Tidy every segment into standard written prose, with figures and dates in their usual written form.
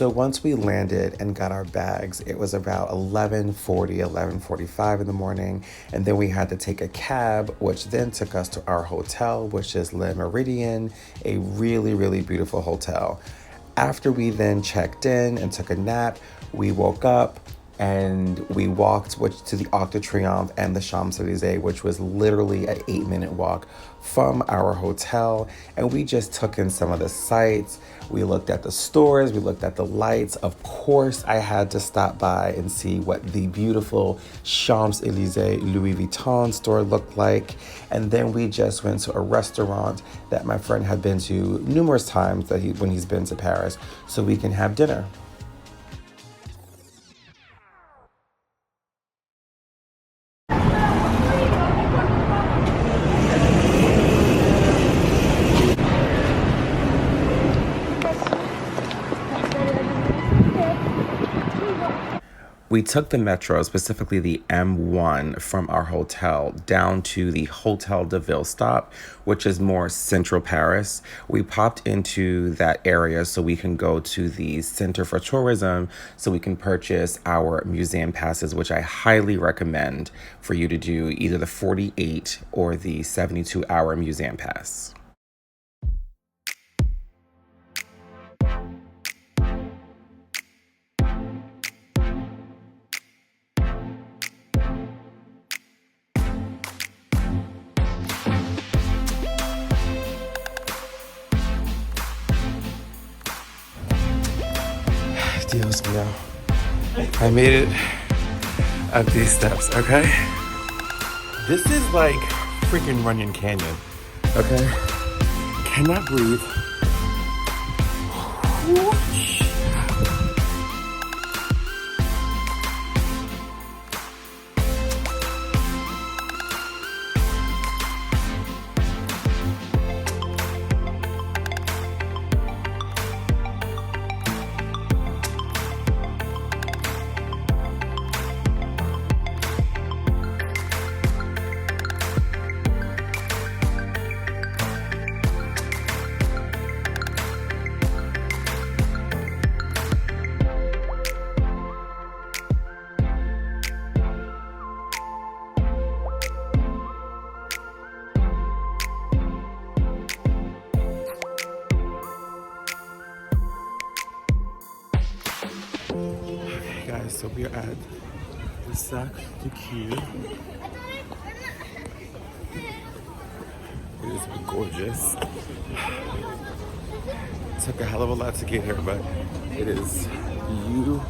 So once we landed and got our bags, it was about 11:40, 11:45 in the morning. And then we had to take a cab, which then took us to our hotel, which is Le Méridien, a really, really beautiful hotel. After we then checked in and took a nap, we woke up and we walked to the Arc de Triomphe and the Champs-Élysées, which was literally an 8-minute walk from our hotel. And we just took in some of the sights. We looked at the stores, we looked at the lights. Of course, I had to stop by and see what the beautiful Champs-Élysées Louis Vuitton store looked like. And then we just went to a restaurant that my friend had been to numerous times when he's been to Paris, so we can have dinner. We took the metro, specifically the M1, from our hotel down to the Hotel de Ville stop, which is more central Paris. We popped into that area so we can go to the Center for Tourism so we can purchase our museum passes, which I highly recommend for you to do either the 48 or the 72-hour museum pass. Dios mío. I made it up these steps, okay? This is like freaking Runyon Canyon, okay? Cannot breathe. Guys, so we are at the Sacre Coeur. It is gorgeous. Took a hell of a lot to get here, but it is beautiful.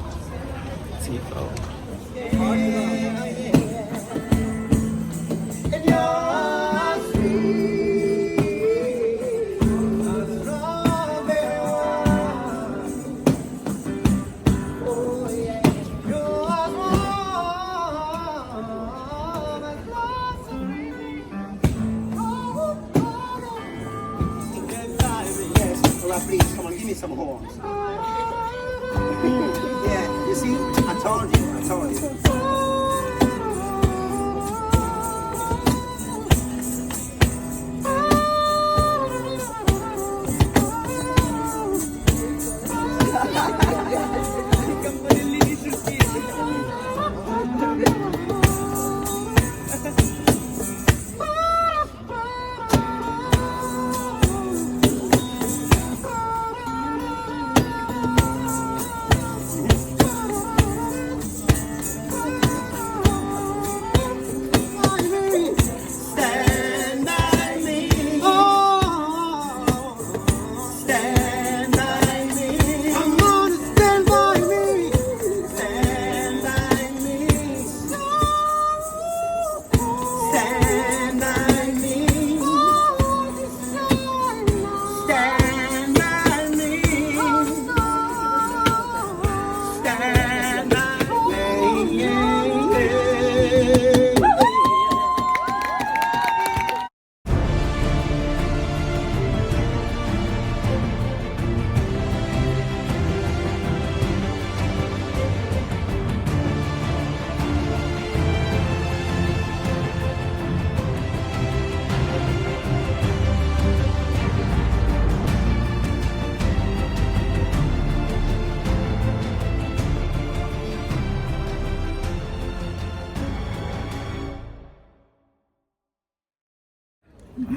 Please, come on, give me some horns. Yeah, you see? I told you.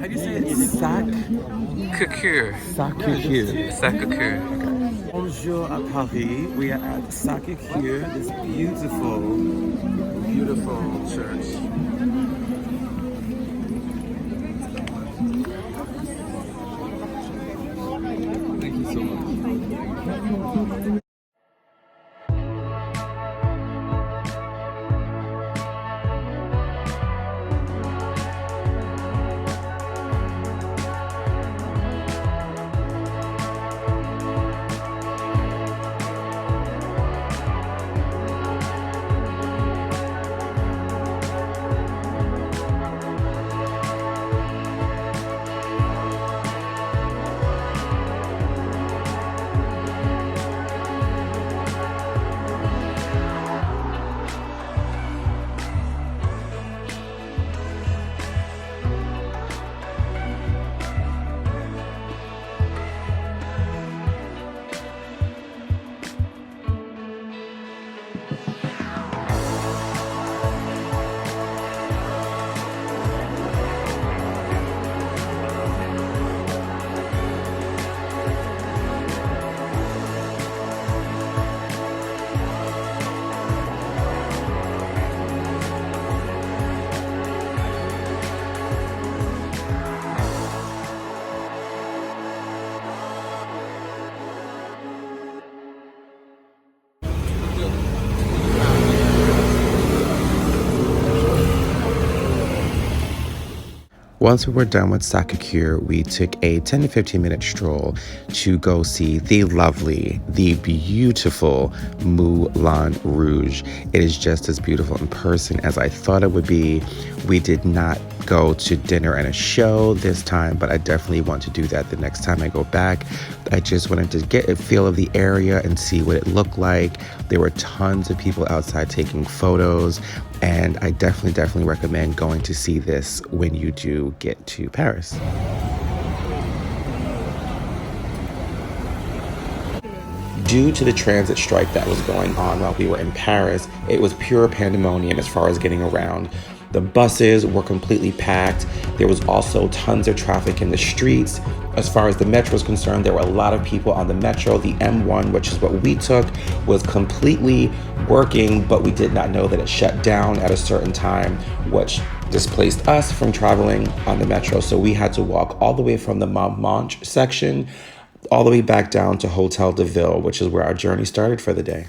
How do you say it? Coeur. Sacre Coeur. Sacre Coeur. Bonjour à Paris. We are at Sacre Coeur, this beautiful, beautiful church. Thank you so much. Once we were done with Sacre Coeur, we took a 10 to 15 minute stroll to go see the lovely, the beautiful Moulin Rouge. It is just as beautiful in person as I thought it would be. We did not go to dinner and a show this time, but I definitely want to do that the next time I go back. I just wanted to get a feel of the area and see what it looked like. There were tons of people outside taking photos, and I definitely recommend going to see this when you do get to Paris. Due to the transit strike that was going on while we were in Paris, it was pure pandemonium as far as getting around. The buses were completely packed. There was also tons of traffic in the streets. As far as the metro is concerned, there were a lot of people on the metro. The M1, which is what we took, was completely working, but we did not know that it shut down at a certain time, which displaced us from traveling on the metro. So we had to walk all the way from the Montmartre section all the way back down to Hotel de Ville, which is where our journey started for the day.